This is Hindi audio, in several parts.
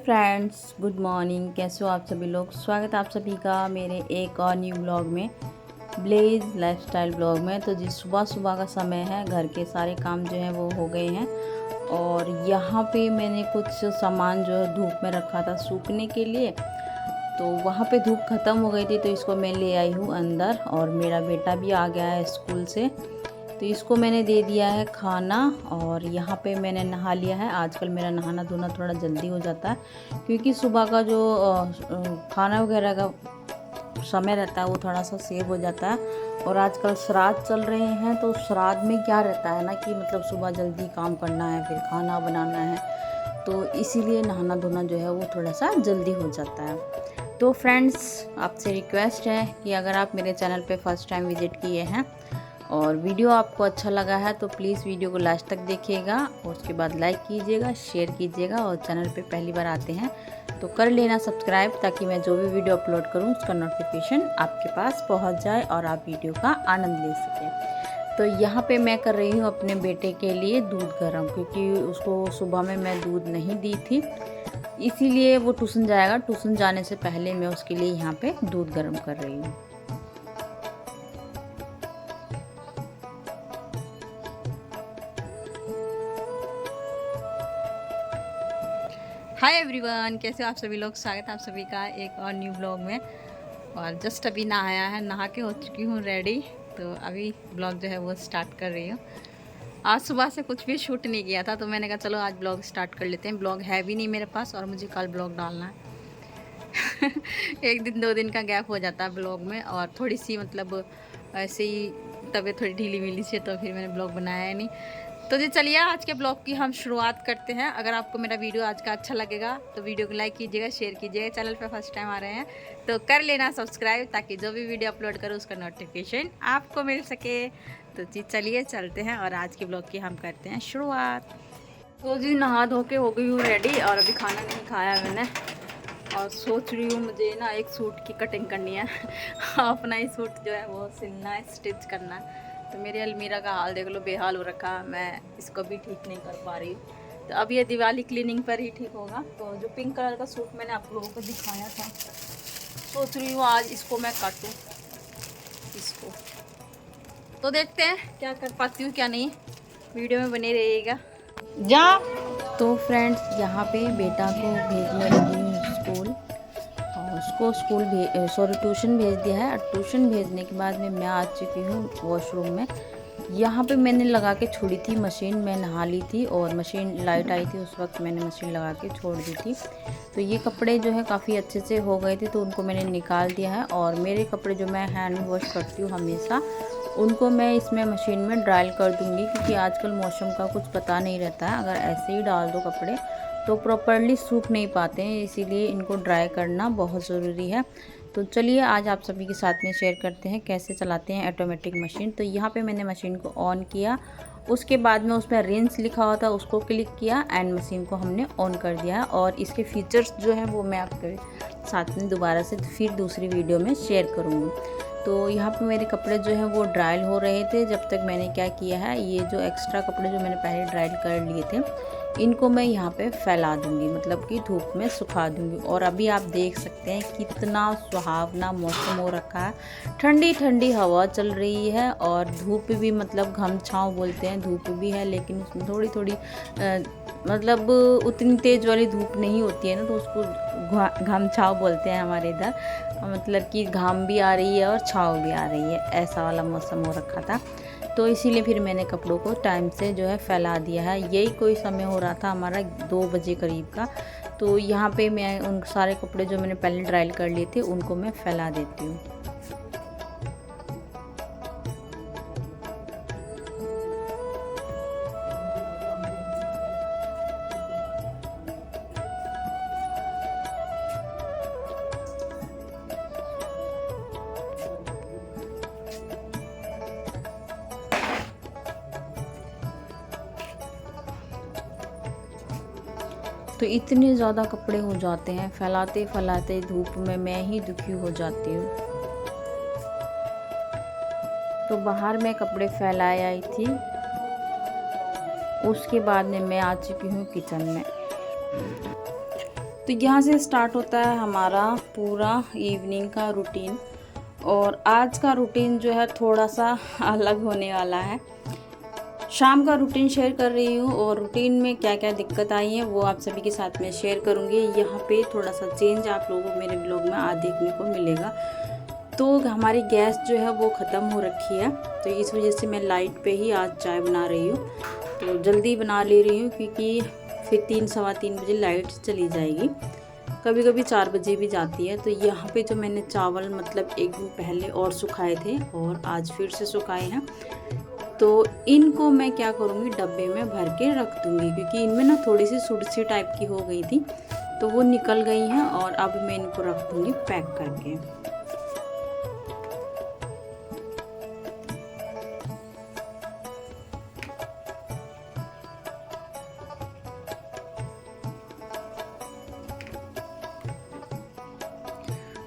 Friends, good morning. कैसे हो आप सभी लोग। स्वागत है आप सभी का मेरे एक और न्यू ब्लॉग में, ब्लेज लाइफस्टाइल ब्लॉग में। तो जी सुबह सुबह का समय है, घर के सारे काम जो हैं वो हो गए हैं और यहाँ पे मैंने कुछ सामान जो है धूप में रखा था सूखने के लिए, तो वहाँ पे धूप ख़त्म हो गई थी तो इसको मैं ले आई हूँ अंदर। और मेरा बेटा भी आ गया है स्कूल से, तो इसको मैंने दे दिया है खाना और यहाँ पे मैंने नहा लिया है। आजकल मेरा नहाना धोना थोड़ा जल्दी हो जाता है क्योंकि सुबह का जो खाना वगैरह का समय रहता है वो थोड़ा सा सेव हो जाता है। और आजकल श्राद्ध चल रहे हैं, तो श्राद्ध में क्या रहता है ना कि मतलब सुबह जल्दी काम करना है, फिर खाना बनाना है, तो इसीलिए नहाना धोना जो है वो थोड़ा सा जल्दी हो जाता है। तो फ्रेंड्स, आपसे रिक्वेस्ट है कि अगर आप मेरे चैनल पे फर्स्ट टाइम विज़िट किए हैं और वीडियो आपको अच्छा लगा है तो प्लीज़ वीडियो को लास्ट तक देखिएगा और उसके बाद लाइक कीजिएगा, शेयर कीजिएगा। और चैनल पे पहली बार आते हैं तो कर लेना सब्सक्राइब, ताकि मैं जो भी वीडियो अपलोड करूं उसका नोटिफिकेशन आपके पास पहुंच जाए और आप वीडियो का आनंद ले सकें। तो यहाँ पे मैं कर रही हूँ अपने बेटे के लिए दूध गर्म, क्योंकि उसको सुबह में मैं दूध नहीं दी थी, इसीलिए वो ट्यूशन जाएगा। ट्यूशन जाने से पहले मैं उसके लिए यहाँ पे दूध गर्म कर रही हूँ। हाय एवरीवन, कैसे हो आप सभी लोग। स्वागत है आप सभी का एक और न्यू ब्लॉग में। और जस्ट अभी नहाया है, नहा के हो चुकी हूँ रेडी, तो अभी ब्लॉग जो है वो स्टार्ट कर रही हूँ। आज सुबह से कुछ भी शूट नहीं किया था तो मैंने कहा चलो आज ब्लॉग स्टार्ट कर लेते हैं। ब्लॉग है भी नहीं मेरे पास और मुझे कल ब्लॉग डालना है। एक दिन दो दिन का गैप हो जाता है ब्लॉग में, और थोड़ी सी मतलब ऐसे ही तबीयत थोड़ी ढीली मिली सी, तो फिर मैंने ब्लॉग बनाया नहीं। तो जी चलिए आज के ब्लॉग की हम शुरुआत करते हैं। अगर आपको मेरा वीडियो आज का अच्छा लगेगा तो वीडियो को लाइक कीजिएगा, शेयर कीजिएगा। चैनल पे फर्स्ट टाइम आ रहे हैं तो कर लेना सब्सक्राइब, ताकि जो भी वीडियो अपलोड करूँ उसका नोटिफिकेशन आपको मिल सके। तो जी चलिए चलते हैं और आज के ब्लॉग की हम करते हैं शुरुआत। तो जी नहा धो के हो गई हूँ रेडी और अभी खाना नहीं खाया मैंने, और सोच रही हूँ मुझे ना एक सूट की कटिंग करनी है। अपना ही सूट जो है वो सिलना है, स्टिच करना है। तो मेरी अलमीरा का हाल देख लो, बेहाल हो रखा है, मैं इसको भी ठीक नहीं कर पा रही हूँ। तो अब ये दिवाली क्लीनिंग पर ही ठीक होगा। तो जो पिंक कलर का सूट मैंने आप लोगों को दिखाया था, सोच रही हूँ आज इसको मैं काटूँ इसको। तो देखते हैं क्या कर पाती हूँ क्या नहीं, वीडियो में बने रहिएगा। जा तो फ्रेंड्स, यहाँ पे बेटा को भेजने लगी हूँ स्कूल, और उसको स्कूल ट्यूशन भेज दिया है। और ट्यूशन भेजने के बाद में मैं आ चुकी हूँ वॉशरूम में। यहाँ पे मैंने लगा के छोड़ी थी मशीन, मैं नहा ली थी और मशीन लाइट आई थी उस वक्त मैंने मशीन लगा के छोड़ दी थी। तो ये कपड़े जो है काफ़ी अच्छे से हो गए थे, तो उनको मैंने निकाल दिया है। और मेरे कपड़े जो मैं हैंड वॉश करती हूँ हमेशा, उनको मैं इसमें मशीन में ड्राई कर दूँगी, क्योंकि आजकल मौसम का कुछ पता नहीं रहता है। अगर ऐसे ही डाल दो कपड़े तो प्रॉपरली सूख नहीं पाते हैं, इसीलिए इनको ड्राई करना बहुत ज़रूरी है। तो चलिए आज आप सभी के साथ में शेयर करते हैं कैसे चलाते हैं ऑटोमेटिक मशीन। तो यहाँ पे मैंने मशीन को ऑन किया, उसके बाद में उसमें रिंस लिखा हुआ था उसको क्लिक किया एंड मशीन को हमने ऑन कर दिया है। और इसके फीचर्स जो हैं वो मैं आपके साथ में दोबारा से फिर दूसरी वीडियो में शेयर करूँगी। तो यहाँ पे मेरे कपड़े जो हैं वो ड्राइल हो रहे थे, जब तक मैंने क्या किया है, ये जो एक्स्ट्रा कपड़े जो मैंने पहले ड्राइल कर लिए थे इनको मैं यहाँ पे फैला दूँगी, मतलब कि धूप में सुखा दूँगी। और अभी आप देख सकते हैं कितना सुहावना मौसम हो रखा है, ठंडी ठंडी हवा चल रही है और धूप भी, मतलब घम छाँव बोलते हैं, धूप भी है लेकिन उसमें थोड़ी थोड़ी मतलब उतनी तेज़ वाली धूप नहीं होती है ना, तो उसको घम छाँव बोलते हैं हमारे इधर। मतलब कि घाम भी आ रही है और छाँव भी आ रही है, ऐसा वाला मौसम हो रखा था। तो इसीलिए फिर मैंने कपड़ों को टाइम से जो है फैला दिया है। यही कोई समय हो रहा था हमारा 2 बजे करीब का। तो यहाँ पे मैं उन सारे कपड़े जो मैंने पहले ड्राई कर लिए थे उनको मैं फैला देती हूँ। तो इतने ज़्यादा कपड़े हो जाते हैं, फैलाते फैलाते धूप में मैं ही दुखी हो जाती हूँ। तो बाहर मैं कपड़े फैलाए आई थी, उसके बाद में मैं आ चुकी हूँ किचन में। तो यहाँ से स्टार्ट होता है हमारा पूरा इवनिंग का रूटीन। और आज का रूटीन जो है थोड़ा सा अलग होने वाला है। शाम का रूटीन शेयर कर रही हूँ और रूटीन में क्या क्या दिक्कत आई है वो आप सभी के साथ में शेयर करूँगी। यहाँ पे थोड़ा सा चेंज आप लोगों को मेरे ब्लॉग में आज देखने को मिलेगा। तो हमारी गैस जो है वो ख़त्म हो रखी है, तो इस वजह से मैं लाइट पे ही आज चाय बना रही हूँ। तो जल्दी बना ले रही हूँ क्योंकि फिर 3-3:15 बजे लाइट चली जाएगी, कभी कभी 4 बजे भी जाती है। तो यहाँ पे जो मैंने चावल मतलब एक दिन पहले और सुखाए थे और आज फिर से सुखाए हैं, तो इनको मैं क्या करूँगी डब्बे में भर के रख दूँगी क्योंकि इनमें ना थोड़ी सी सुड़सी टाइप की हो गई थी, तो वो निकल गई हैं और अब मैं इनको रख दूँगी पैक करके।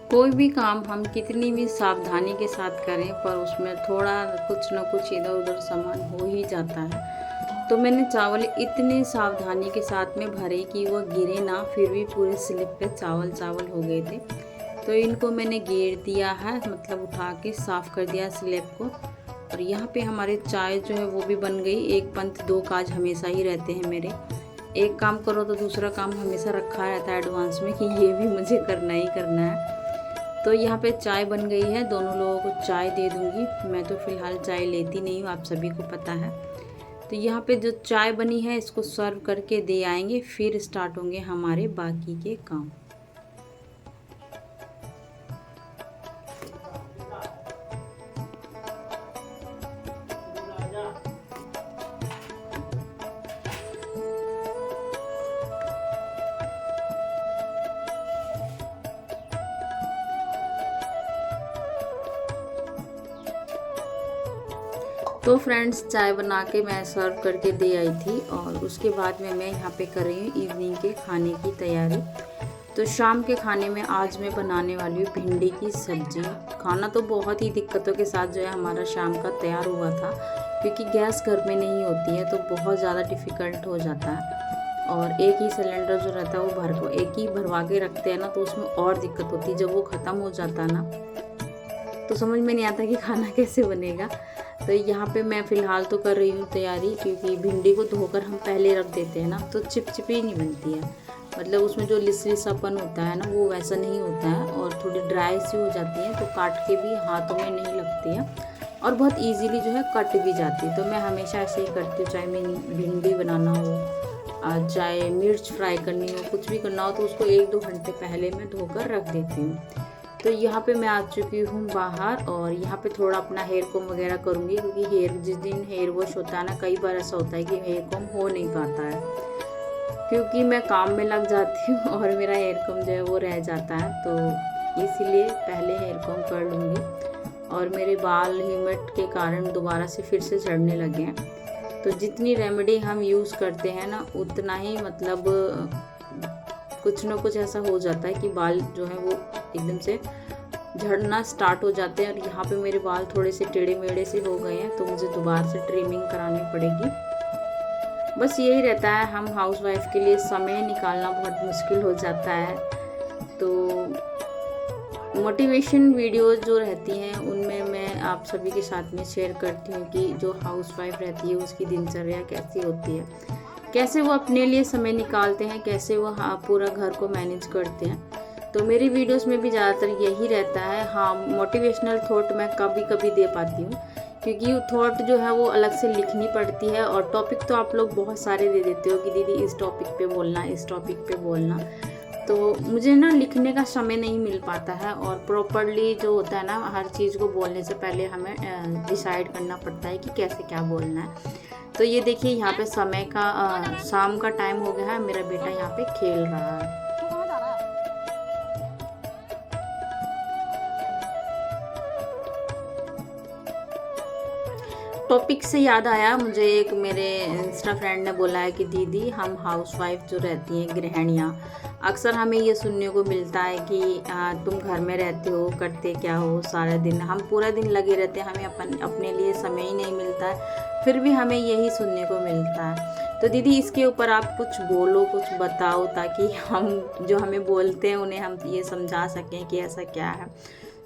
कोई भी काम हम कितनी भी सावधानी के साथ करें पर उसमें थोड़ा कुछ ना कुछ इधर उधर सामान हो ही जाता है। तो मैंने चावल इतने सावधानी के साथ में भरे कि वो गिरे ना, फिर भी पूरे स्लिप पे चावल चावल हो गए थे। तो इनको मैंने गेर दिया है, मतलब उठा के साफ़ कर दिया स्लिप को। और यहाँ पे हमारे चाय जो है वो भी बन गई। एक पंथ दो काज हमेशा ही रहते हैं मेरे, एक काम करो तो दूसरा काम हमेशा रखा रहता है एडवांस में कि ये भी मुझे करना ही करना है। तो यहाँ पे चाय बन गई है, दोनों लोगों को चाय दे दूँगी। मैं तो फ़िलहाल चाय लेती नहीं हूँ, आप सभी को पता है। तो यहाँ पे जो चाय बनी है इसको सर्व करके दे आएंगे, फिर स्टार्ट होंगे हमारे बाकी के काम। तो फ्रेंड्स चाय बना के मैं सर्व करके दे आई थी और उसके बाद में मैं यहाँ पे कर रही हूँ इवनिंग के खाने की तैयारी। तो शाम के खाने में आज मैं बनाने वाली हूँ भिंडी की सब्जी। खाना तो बहुत ही दिक्कतों के साथ जो है हमारा शाम का तैयार हुआ था क्योंकि गैस घर में नहीं होती है, तो बहुत ज़्यादा डिफ़िकल्ट हो जाता है। और एक ही सिलेंडर जो रहता है वो एक ही भरवा के रखते हैं ना, तो उसमें और दिक्कत होती है। जब वो ख़त्म हो जाता है ना तो समझ में नहीं आता कि खाना कैसे बनेगा। तो यहाँ पे मैं फ़िलहाल तो कर रही हूँ तैयारी, क्योंकि भिंडी को धोकर हम पहले रख देते हैं ना तो चिपचिपी नहीं बनती है, मतलब उसमें जो लिसलिसापन होता है ना वो वैसा नहीं होता है और थोड़ी ड्राई सी हो जाती है, तो काट के भी हाथों में नहीं लगती है और बहुत इजीली जो है कट भी जाती है। तो मैं हमेशा ऐसे ही करती हूँ, चाहे मैं भिंडी बनाना हो, चाहे मिर्च फ्राई करनी हो, कुछ भी करना हो, तो उसको 1-2 घंटे पहले मैं धोकर रख देती हूँ। तो यहाँ पे मैं आ चुकी हूँ बाहर और यहाँ पे थोड़ा अपना हेयर कॉम वगैरह करूँगी, क्योंकि जिस दिन हेयर वॉश होता है ना, कई बार ऐसा होता है कि हेयर कॉम हो नहीं पाता है क्योंकि मैं काम में लग जाती हूँ और मेरा हेयर कॉम जो है वो रह जाता है। तो इसीलिए पहले हेयर कॉम कर लूँगी। और मेरे बाल ह्यूमिड के कारण दोबारा से फिर से झड़ने लगे हैं। तो जितनी रेमेडी हम यूज़ करते हैं ना उतना ही मतलब कुछ ना कुछ ऐसा हो जाता है कि बाल जो है वो एकदम से झड़ना स्टार्ट हो जाते हैं। और यहाँ पे मेरे बाल थोड़े से टेढ़े मेढ़े से हो गए हैं, तो मुझे दोबारा से ट्रिमिंग करानी पड़ेगी। बस यही रहता है, हम हाउसवाइफ के लिए समय निकालना बहुत मुश्किल हो जाता है। तो मोटिवेशन वीडियोस जो रहती हैं उनमें मैं आप सभी के साथ में शेयर करती हूँ कि जो हाउसवाइफ रहती है उसकी दिनचर्या कैसी होती है, कैसे वो अपने लिए समय निकालते हैं, कैसे वो पूरा घर को मैनेज करते हैं। तो मेरी वीडियोस में भी ज़्यादातर यही रहता है। हाँ, मोटिवेशनल थॉट मैं कभी कभी दे पाती हूँ क्योंकि थॉट जो है वो अलग से लिखनी पड़ती है और टॉपिक तो आप लोग बहुत सारे दे देते हो कि दीदी इस टॉपिक पे बोलना, इस टॉपिक पे बोलना। तो मुझे ना लिखने का समय नहीं मिल पाता है और प्रॉपरली जो होता है ना, हर चीज़ को बोलने से पहले हमें डिसाइड करना पड़ता है कि कैसे क्या बोलना है। तो ये देखिए यहाँ पे समय का शाम का टाइम हो गया है, मेरा बेटा यहाँ पे खेल रहा है। टॉपिक से याद आया मुझे, एक मेरे इंस्टा फ्रेंड ने बोला है कि दीदी हम हाउसवाइफ जो रहती हैं, गृहिणियाँ, अक्सर हमें ये सुनने को मिलता है कि तुम घर में रहते हो, करते क्या हो सारा दिन, हम पूरा दिन लगे रहते हैं, हमें अपने लिए समय ही नहीं मिलता है, फिर भी हमें यही सुनने को मिलता है। तो दीदी इसके ऊपर आप कुछ बोलो, कुछ बताओ, ताकि हम जो हमें बोलते हैं उन्हें हम ये समझा सकें कि ऐसा क्या है।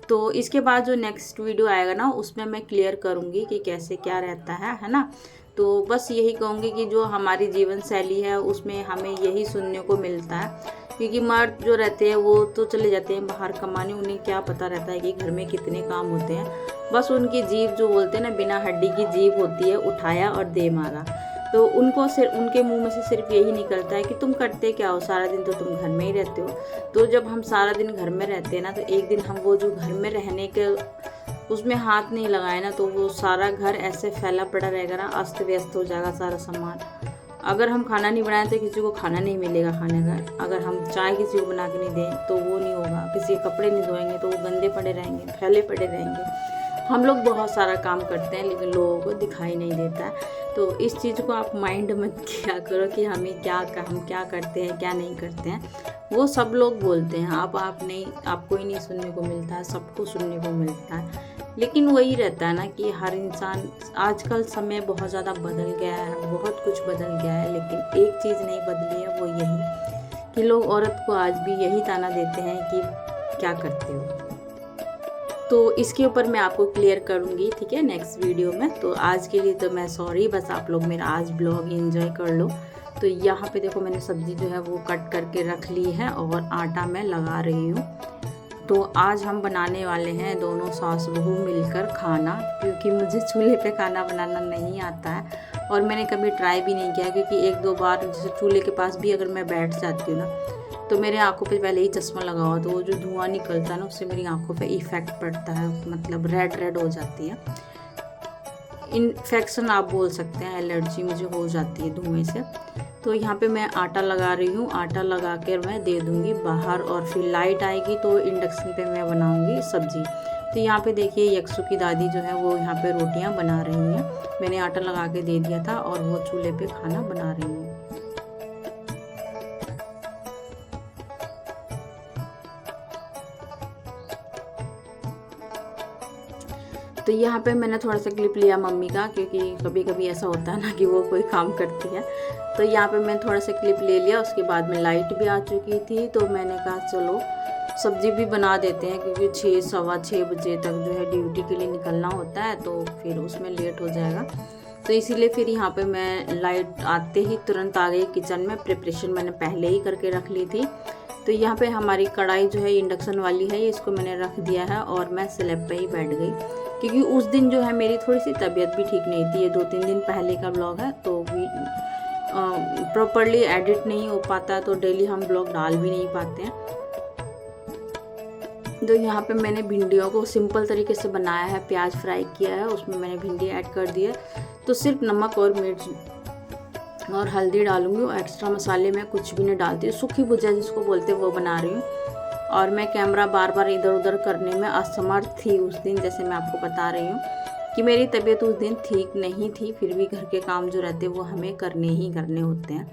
तो इसके बाद जो नेक्स्ट वीडियो आएगा ना, उसमें मैं क्लियर करूँगी कि कैसे क्या रहता है ना। तो बस यही कहूँगी कि जो हमारी जीवन शैली है उसमें हमें यही सुनने को मिलता है, क्योंकि मर्द जो रहते हैं वो तो चले जाते हैं बाहर कमाने, उन्हें क्या पता रहता है कि घर में कितने काम होते हैं। बस उनकी जीभ जो बोलते हैं ना, बिना हड्डी की जीभ होती है, उठाया और दे मारा। तो उनको सिर्फ उनके मुंह में से सिर्फ यही निकलता है कि तुम करते क्या हो, सारा दिन तो तुम घर में ही रहते हो। तो जब हम सारा दिन घर में रहते हैं ना, तो एक दिन हम वो जो घर में रहने के उसमें हाथ नहीं लगाए ना, तो वो सारा घर ऐसे फैला पड़ा रहेगा ना, अस्त व्यस्त हो जाएगा सारा सामान। अगर हम खाना नहीं बनाए तो किसी को खाना नहीं मिलेगा खाने का। अगर हम चाय किसी को बना के नहीं दें तो वो नहीं होगा। किसी के कपड़े नहीं धोएंगे तो वो गंदे पड़े रहेंगे, फैले पड़े रहेंगे। हम लोग बहुत सारा काम करते हैं लेकिन लोगों को दिखाई नहीं देता है। तो इस चीज़ को आप माइंड मत किया करो कि हम क्या करते हैं क्या नहीं करते हैं। वो सब लोग बोलते हैं, आप नहीं, आपको ही नहीं सुनने को मिलता है, सबको सुनने को मिलता है। लेकिन वही रहता है ना कि हर इंसान, आजकल समय बहुत ज़्यादा बदल गया है, बहुत कुछ बदल गया है, लेकिन एक चीज़ नहीं बदली है, वो यही कि लोग औरत को आज भी यही ताना देते हैं कि क्या करते हो। तो इसके ऊपर मैं आपको क्लियर करूँगी, ठीक है, नेक्स्ट वीडियो में। तो आज के लिए तो मैं सॉरी, बस आप लोग मेरा आज ब्लॉग एंजॉय कर लो। तो यहाँ पे देखो मैंने सब्ज़ी जो है वो कट करके रख ली है और आटा मैं लगा रही हूँ। तो आज हम बनाने वाले हैं दोनों सास बहू मिलकर खाना, क्योंकि मुझे चूल्हे पे खाना बनाना नहीं आता है और मैंने कभी ट्राई भी नहीं किया, क्योंकि एक दो बार जैसे चूल्हे के पास भी अगर मैं बैठ जाती हूँ ना, तो मेरे आंखों पे पहले ही चश्मा लगा हुआ, तो वो जो धुआं निकलता है ना, उससे मेरी आंखों पे इफ़ेक्ट पड़ता है, मतलब रेड हो जाती है। इन्फेक्शन आप बोल सकते हैं, एलर्जी मुझे हो जाती है धुएं से। तो यहाँ पे मैं आटा लगा रही हूँ, आटा लगा कर मैं दे दूँगी बाहर, और फिर लाइट आएगी तो इंडक्शन पे मैं बनाऊँगी सब्ज़ी। तो यहाँ पे देखिए यक्षु की दादी जो है वो यहाँ पे रोटियाँ बना रही हैं। मैंने आटा लगा के दे दिया था और वो चूल्हे पे खाना बना रही हैं। तो यहाँ पे मैंने थोड़ा सा क्लिप लिया मम्मी का, क्योंकि कभी कभी ऐसा होता है ना कि वो कोई काम करती है। तो यहाँ पे मैंने थोड़ा सा क्लिप ले लिया। उसके बाद में लाइट भी आ चुकी थी, तो मैंने कहा चलो सब्ज़ी भी बना देते हैं, क्योंकि 6 सवा 6 बजे तक जो है ड्यूटी के लिए निकलना होता है, तो फिर उसमें लेट हो जाएगा। तो इसीलिए फिर यहाँ पे मैं लाइट आते ही तुरंत आ गई किचन में। प्रिपरेशन मैंने पहले ही करके रख ली थी। तो यहाँ पे हमारी कढ़ाई जो है इंडक्शन वाली है, इसको मैंने रख दिया है और मैं स्लैब पे ही बैठ गई, क्योंकि उस दिन जो है मेरी थोड़ी सी तबीयत भी ठीक नहीं थी। ये 2-3 दिन पहले का ब्लॉग है, तो भी प्रॉपरली एडिट नहीं हो पाता, तो डेली हम ब्लॉग डाल भी नहीं पाते हैं। तो यहाँ पे मैंने भिंडियों को सिंपल तरीके से बनाया है, प्याज फ्राई किया है, उसमें मैंने भिंडी ऐड कर दी है। तो सिर्फ नमक और मिर्च और हल्दी डालूंगी, और एक्स्ट्रा मसाले में कुछ भी नहीं डालती। सूखी भुजिया जिसको बोलते हैं वो बना रही हूँ। और मैं कैमरा बार बार इधर उधर करने में असमर्थ थी उस दिन, जैसे मैं आपको बता रही हूँ कि मेरी तबीयत उस दिन ठीक नहीं थी। फिर भी घर के काम जो रहते हैं वो हमें करने ही करने होते हैं।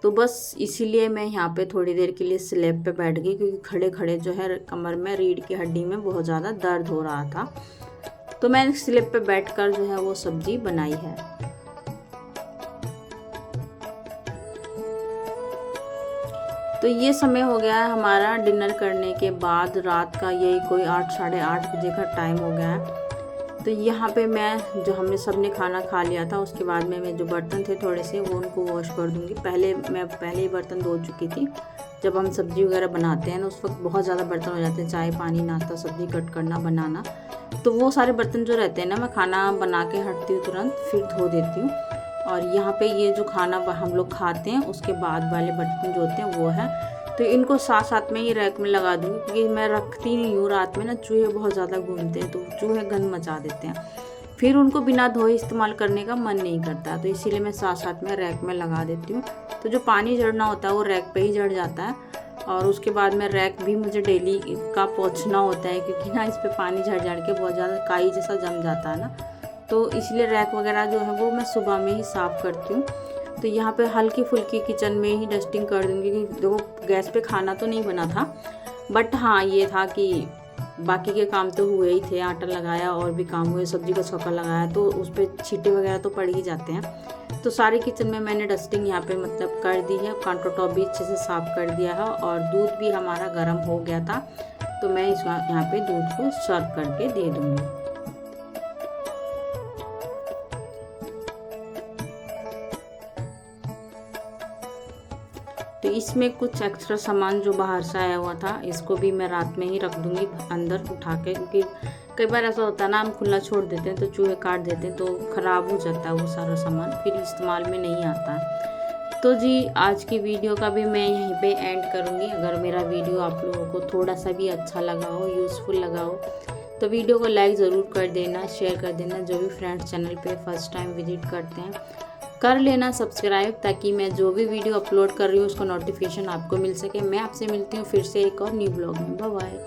तो बस इसीलिए मैं यहाँ पे थोड़ी देर के लिए स्लैब पे बैठ गई, क्योंकि खड़े खड़े जो है कमर में, रीढ़ की हड्डी में बहुत ज़्यादा दर्द हो रहा था। तो मैंने स्लैब पे बैठकर जो है वो सब्ज़ी बनाई है। तो ये समय हो गया है हमारा डिनर करने के बाद, रात का यही कोई 8 साढ़े 8 बजे का टाइम हो गया है। तो यहाँ पे मैं जो हमने सब ने खाना खा लिया था, उसके बाद में मैं जो बर्तन थे थोड़े से वो उनको वॉश कर दूँगी। मैं पहले ही बर्तन धो चुकी थी। जब हम सब्ज़ी वगैरह बनाते हैं ना, उस वक्त बहुत ज़्यादा बर्तन हो जाते हैं, चाय पानी नाश्ता सब्ज़ी कट करना बनाना। तो वो सारे बर्तन जो रहते हैं ना, मैं खाना बना के हटती हूँ तुरंत, फिर धो देती हूँ। और यहाँ पे ये जो खाना हम लोग खाते हैं उसके बाद वाले बर्तन जो होते हैं वो है, तो इनको साथ साथ में ही रैक में लगा दूँगी, क्योंकि मैं रखती नहीं हूँ। रात में ना चूहे बहुत ज़्यादा घूमते हैं, तो चूहे गंद मचा देते हैं, फिर उनको बिना धोए इस्तेमाल करने का मन नहीं करता। तो इसीलिए मैं साथ साथ में रैक में लगा देती हूँ। तो जो पानी झड़ना होता है वो रैक पे ही झड़ जाता है। और उसके बाद में रैक भी मुझे डेली का पोंछना होता है, क्योंकि ना इस पर पानी झड़ के बहुत ज़्यादा काई जैसा जम जाता है ना, तो इसलिए रैक वगैरह जो है वो मैं सुबह में ही साफ़ करती हूँ। तो यहाँ पे हल्की फुल्की किचन में ही डस्टिंग कर दूँगी, क्योंकि देखो गैस पे खाना तो नहीं बना था, बट हाँ ये था कि बाकी के काम तो हुए ही थे, आटा लगाया और भी काम हुए, सब्जी का छौंका लगाया, तो उस पर छींटे वगैरह तो पड़ ही जाते हैं। तो सारी किचन में मैंने डस्टिंग यहाँ पे मतलब कर दी है, काउंटर टॉप भी अच्छे से साफ़ कर दिया है और दूध भी हमारा गर्म हो गया था। तो मैं यहाँ पे दूध को सर्व करके दे दूँगी। तो इसमें कुछ एक्स्ट्रा सामान जो बाहर से आया हुआ था, इसको भी मैं रात में ही रख दूँगी अंदर उठा के, क्योंकि कई बार ऐसा होता है ना, हम खुला छोड़ देते हैं तो चूहे काट देते हैं, तो ख़राब हो जाता है वो सारा सामान, फिर इस्तेमाल में नहीं आता। तो जी आज की वीडियो का भी मैं यहीं पे एंड करूँगी। अगर मेरा वीडियो आप लोगों को थोड़ा सा भी अच्छा लगा हो, यूज़फुल लगा हो, तो वीडियो को लाइक ज़रूर कर देना, शेयर कर देना। जो भी फ्रेंड्स चैनल पे फर्स्ट टाइम विजिट करते हैं कर लेना सब्सक्राइब, ताकि मैं जो भी वीडियो अपलोड कर रही हूँ उसका नोटिफिकेशन आपको मिल सके। मैं आपसे मिलती हूँ फिर से एक और न्यू ब्लॉग में। Bye bye.